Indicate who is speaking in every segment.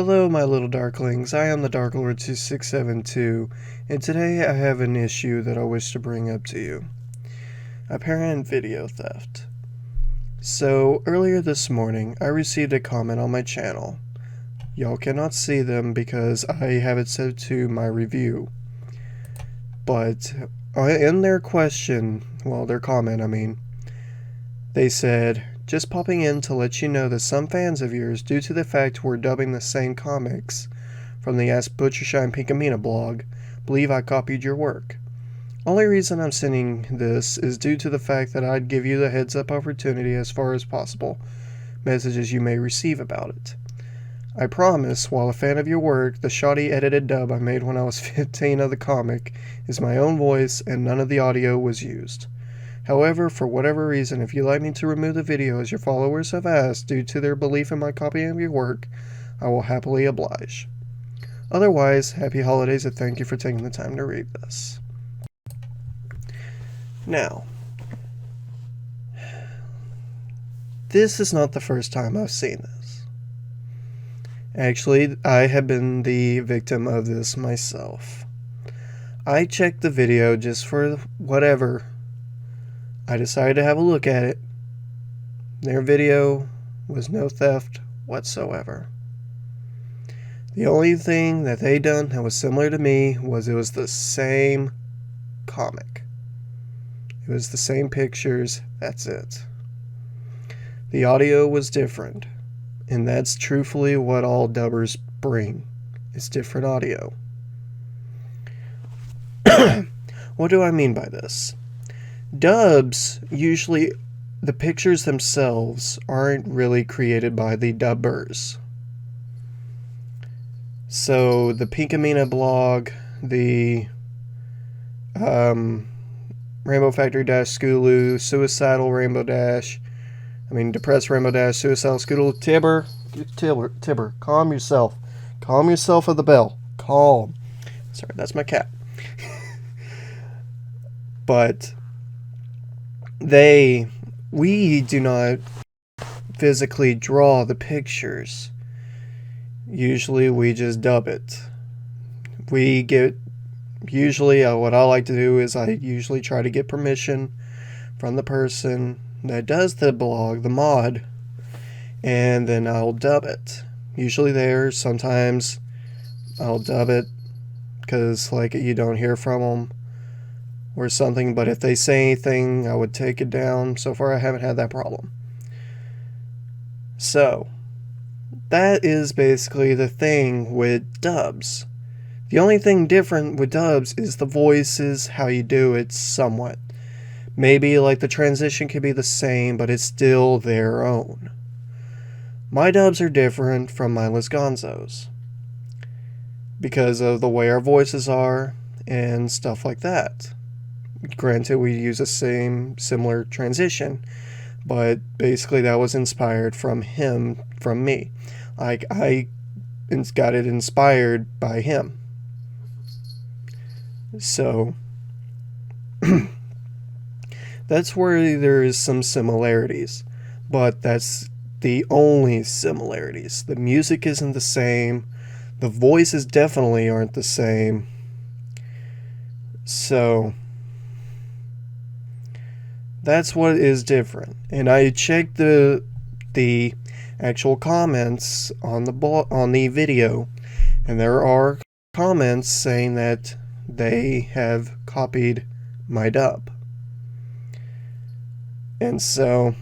Speaker 1: Hello, my little darklings. I am the Dark Lord 2672, and today I have an issue that I wish to bring up to you. Apparent video theft. So, earlier this morning, I received a comment on my channel. Y'all cannot see them because I have it set to my review. But, in their comment, they said, "Just popping in to let you know that some fans of yours, due to the fact we're dubbing the same comics from the Ask Butchershine Pinkamena blog, believe I copied your work. Only reason I'm sending this is due to the fact that I'd give you the heads up opportunity as far as possible, messages you may receive about it. I promise, while a fan of your work, the shoddy edited dub I made when I was 15 of the comic is my own voice and none of the audio was used. However, for whatever reason, if you'd like me to remove the video as your followers have asked due to their belief in my copying of your work, I will happily oblige. Otherwise, happy holidays and thank you for taking the time to read this." Now, this is not the first time I've seen this. Actually, I have been the victim of this myself. I checked the video just for whatever. I decided to have a look at it. Their video was no theft whatsoever. The only thing that they done that was similar to me was it was the same comic. It was the same pictures, that's it. The audio was different, and that's truthfully what all dubbers bring, is different audio. What do I mean by this? Dubs, usually the pictures themselves aren't really created by the dubbers. So the Pinkamena blog, the Rainbow Factory Dash Scootaloo, Depressed Rainbow Dash, Suicidal Scootaloo, Tibber, calm yourself. Calm yourself at the bell. Calm. Sorry, that's my cat. But we do not physically draw the pictures. Usually we just dub it. What I like to do is I usually try to get permission from the person that does the blog, the mod, and then I'll dub it. Usually sometimes I'll dub it because you don't hear from them or something, but if they say anything, I would take it down. So far, I haven't had that problem. So, that is basically the thing with dubs. The only thing different with dubs is the voices, how you do it somewhat. Maybe the transition could be the same, but it's still their own. My dubs are different from Mindless Gonzo's because of the way our voices are and stuff like that. Granted, we use the similar transition, but basically that was inspired from me. I got it inspired by him. So, that's where there is some similarities, but that's the only similarities. The music isn't the same. The voices definitely aren't the same. So, that's what is different. And I checked the actual comments on the video, and there are comments saying that they have copied my dub. And so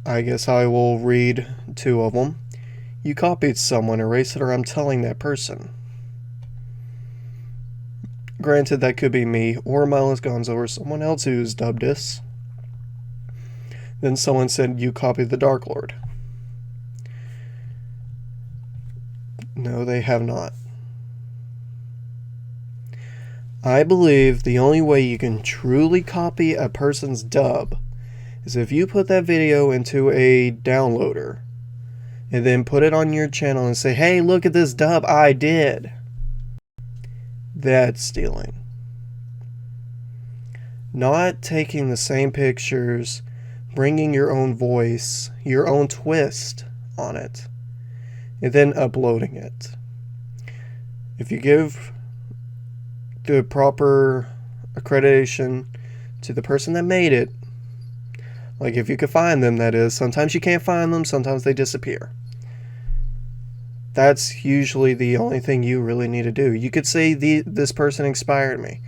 Speaker 1: I guess I will read two of them. "You copied someone, erase it or I'm telling that person." Granted, that could be me, or Mindless Gonzo, or someone else who's dubbed this. Then someone said, "You copied the Dark Lord." No, they have not. I believe the only way you can truly copy a person's dub is if you put that video into a downloader and then put it on your channel and say, "Hey, look at this dub I did." That's stealing. Not taking the same pictures, bringing your own voice, your own twist on it, and then uploading it. If you give the proper accreditation to the person that made it, like if you could find them, that is. Sometimes you can't find them, sometimes they disappear. That's usually the only thing you really need to do. You could say, this person inspired me.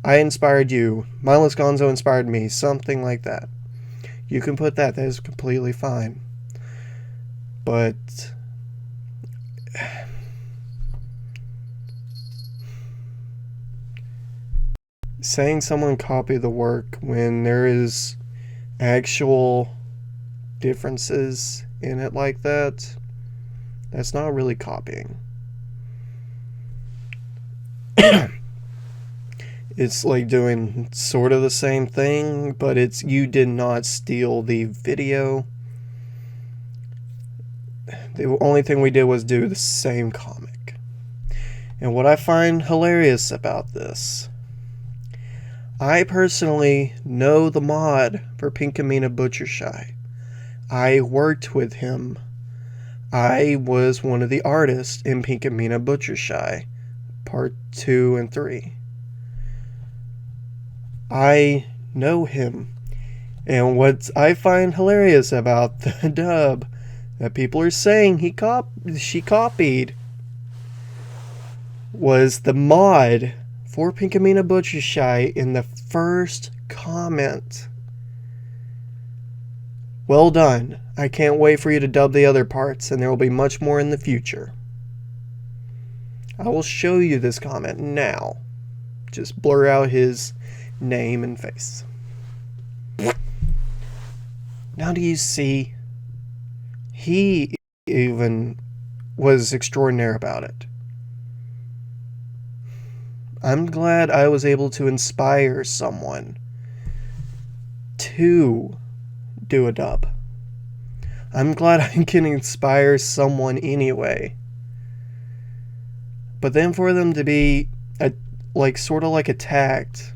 Speaker 1: I inspired you. Mindless Gonzo inspired me. Something like that. You can put that. That is completely fine. But saying someone copied the work when there is actual differences in it like that, that's not really copying. It's like doing sort of the same thing, but it's you did not steal the video. The only thing we did was do the same comic. And what I find hilarious about this, I personally know the mod for Pinkamena Butchershy. I worked with him. I was one of the artists in Pinkamena Butchershy, part 2 and 3. I know him. And what I find hilarious about the dub that people are saying she copied was the mod for Pinkamena Butchershy in the first comment. Well done. I can't wait for you to dub the other parts, and there will be much more in the future. I will show you this comment now. Just blur out his name and face. Now do you see? He even was extraordinary about it. I'm glad I was able to inspire someone to do a dub. I'm glad I can inspire someone anyway. But then for them to be sort of attacked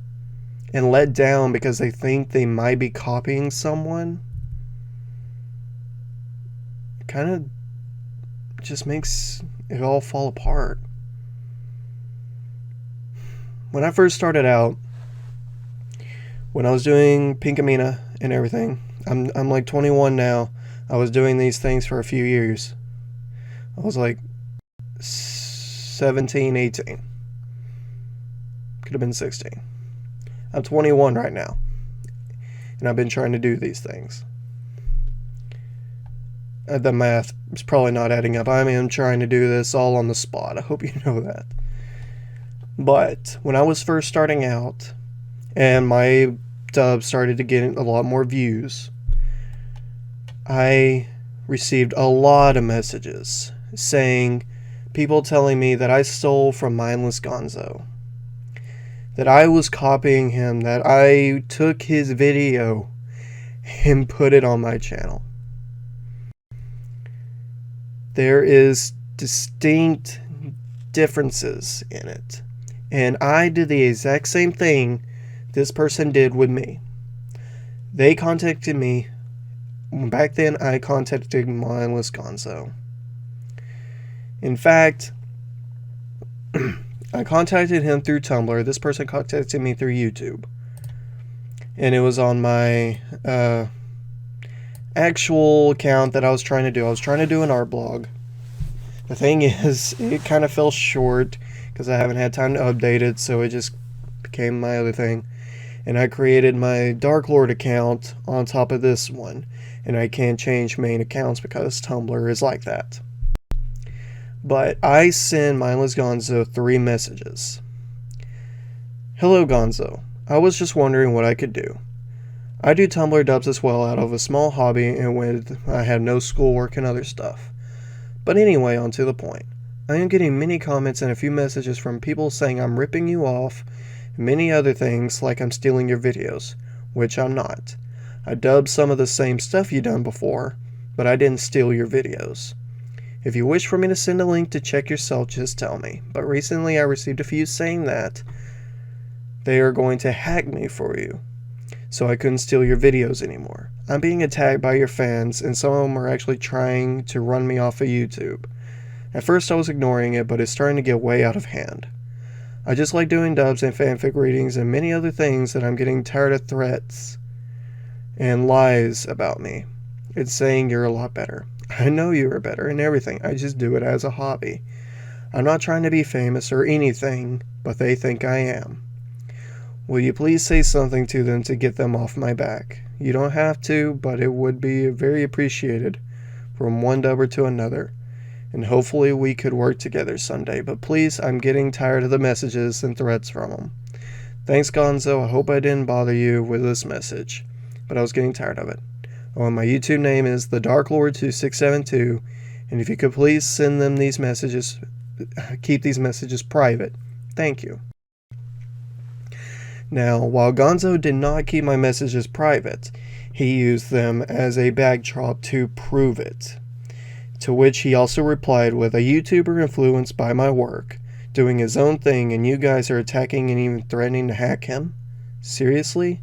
Speaker 1: and let down because they think they might be copying someone, kind of just makes it all fall apart. When I first started out, when I was doing Pinkamena and everything, I'm like 21 now. I was doing these things for a few years. I was like 17, 18. Could have been 16. I'm 21 right now. And I've been trying to do these things. The math is probably not adding up. I am trying to do this all on the spot. I hope you know that. But when I was first starting out, and my dub started to get a lot more views, I received a lot of messages saying, people telling me that I stole from Mindless Gonzo, that I was copying him, that I took his video and put it on my channel. There is distinct differences in it. And I did the exact same thing this person did with me. They contacted me. Back then, I contacted Mindless Gonzo. In fact, I contacted him through Tumblr. This person contacted me through YouTube. And it was on my actual account that I was trying to do. I was trying to do an art blog. The thing is, it kind of fell short because I haven't had time to update it, so it just became my other thing. And I created my Dark Lord account on top of this one. And I can't change main accounts because Tumblr is like that. But I sent Mindless Gonzo 3 messages. Hello Gonzo, I was just wondering what I could do. I do Tumblr dubs as well out of a small hobby and when I have no schoolwork and other stuff. But anyway, on to the point. I am getting many comments and a few messages from people saying I'm ripping you off and many other things like I'm stealing your videos, which I'm not. I dubbed some of the same stuff you done before, but I didn't steal your videos. If you wish for me to send a link to check yourself, just tell me. But recently I received a few saying that they are going to hack me for you, so I couldn't steal your videos anymore. I'm being attacked by your fans, and some of them are actually trying to run me off of YouTube. At first I was ignoring it, but it's starting to get way out of hand. I just like doing dubs and fanfic readings and many other things that I'm getting tired of threats and lies about me. It's saying you're a lot better. I know you are better and everything. I just do it as a hobby. I'm not trying to be famous or anything, but they think I am. Will you please say something to them to get them off my back? You don't have to, but it would be very appreciated from one dubber to another. And hopefully we could work together someday. But please, I'm getting tired of the messages and threats from them. Thanks, Gonzo. I hope I didn't bother you with this message, but I was getting tired of it. Oh, and my YouTube name is The Dark Lord 2672, and if you could please send them these messages, keep these messages private. Thank you. Now, while Gonzo did not keep my messages private, he used them as a backdrop to prove it. To which he also replied with, a YouTuber influenced by my work, doing his own thing, and you guys are attacking and even threatening to hack him? Seriously?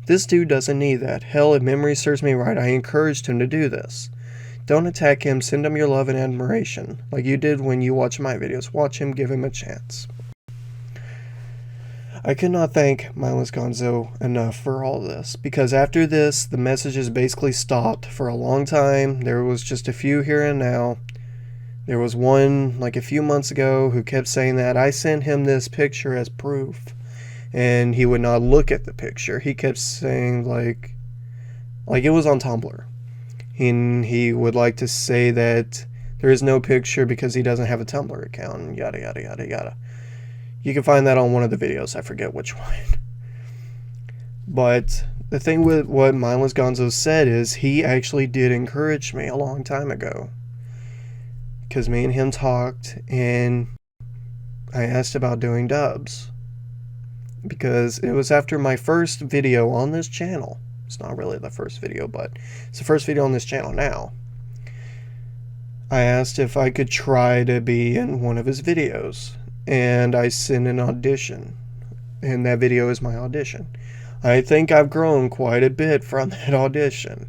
Speaker 1: This dude doesn't need that. Hell, if memory serves me right, I encouraged him to do this. Don't attack him, send him your love and admiration, like you did when you watch my videos. Watch him, give him a chance. I could not thank Mindless Gonzo enough for all this, because after this, the messages basically stopped for a long time. There was just a few here and now. There was one, like a few months ago, who kept saying that I sent him this picture as proof, and he would not look at the picture. He kept saying, like it was on Tumblr. And he would like to say that there is no picture because he doesn't have a Tumblr account, yada, yada, yada, yada. You can find that on one of the videos. I forget which one. But the thing with what Mindless Gonzo said is he actually did encourage me a long time ago. Because me and him talked, and I asked about doing dubs. Because it was after my first video on this channel. It's not really the first video, but it's the first video on this channel now. I asked if I could try to be in one of his videos. And I sent an audition. And that video is my audition. I think I've grown quite a bit from that audition.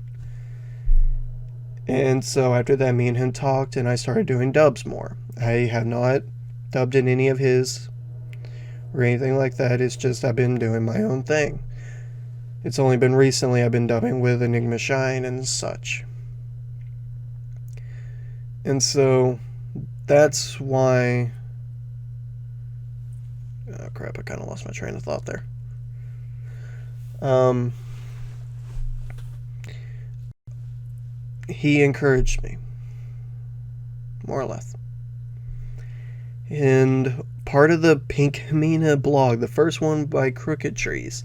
Speaker 1: And so after that, me and him talked, and I started doing dubs more. I have not dubbed in any of his or anything like that. It's just I've been doing my own thing. It's only been recently I've been dubbing with Enigma Shine and such. And so that's why... Oh crap, I kind of lost my train of thought there. He encouraged me, more or less. And part of the Pink Mina blog, the first one by Crooked Trees,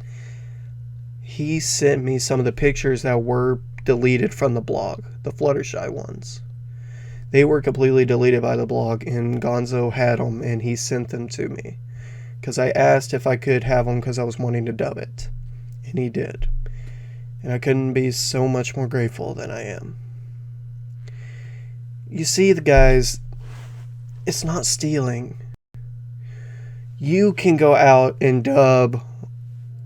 Speaker 1: he sent me some of the pictures that were deleted from the blog, the Fluttershy ones. They were completely deleted by the blog, and Gonzo had them, and he sent them to me. Because I asked if I could have them because I was wanting to dub it. And he did. And I couldn't be so much more grateful than I am. You see, the guys, it's not stealing. You can go out and dub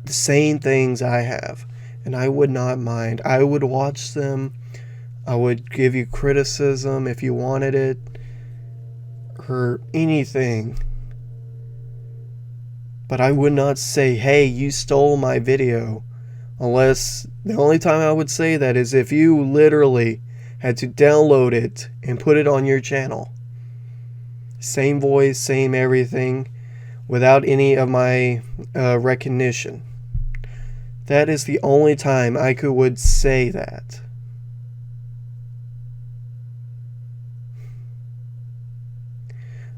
Speaker 1: the same things I have, and I would not mind. I would watch them. I would give you criticism if you wanted it, or anything. But I would not say, hey, you stole my video, unless the only time I would say that is if you literally had to download it and put it on your channel. Same voice, same everything, without any of my recognition. That is the only time I would say that.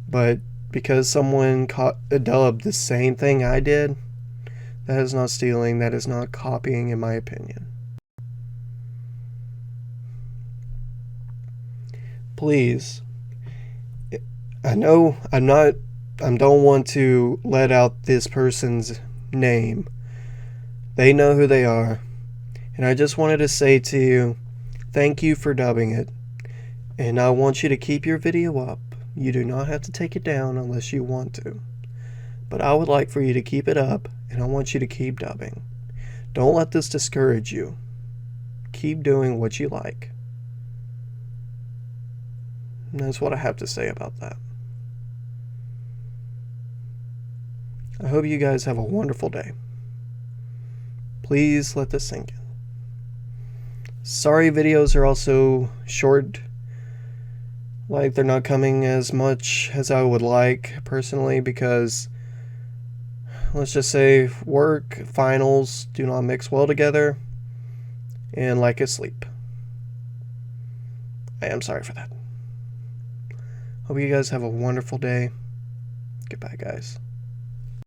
Speaker 1: But because someone dubbed the same thing I did, that is not stealing, that is not copying, in my opinion. Please, I know I don't want to let out this person's name. They know who they are. And I just wanted to say to you, thank you for dubbing it. And I want you to keep your video up. You do not have to take it down unless you want to. But I would like for you to keep it up, and I want you to keep dubbing. Don't let this discourage you. Keep doing what you like. And that's what I have to say about that. I hope you guys have a wonderful day. Please let this sink in. Sorry, videos are also short. Like, they're not coming as much as I would like, personally, because, let's just say, work, finals do not mix well together, and lack of sleep. I am sorry for that. Hope you guys have a wonderful day. Goodbye, guys.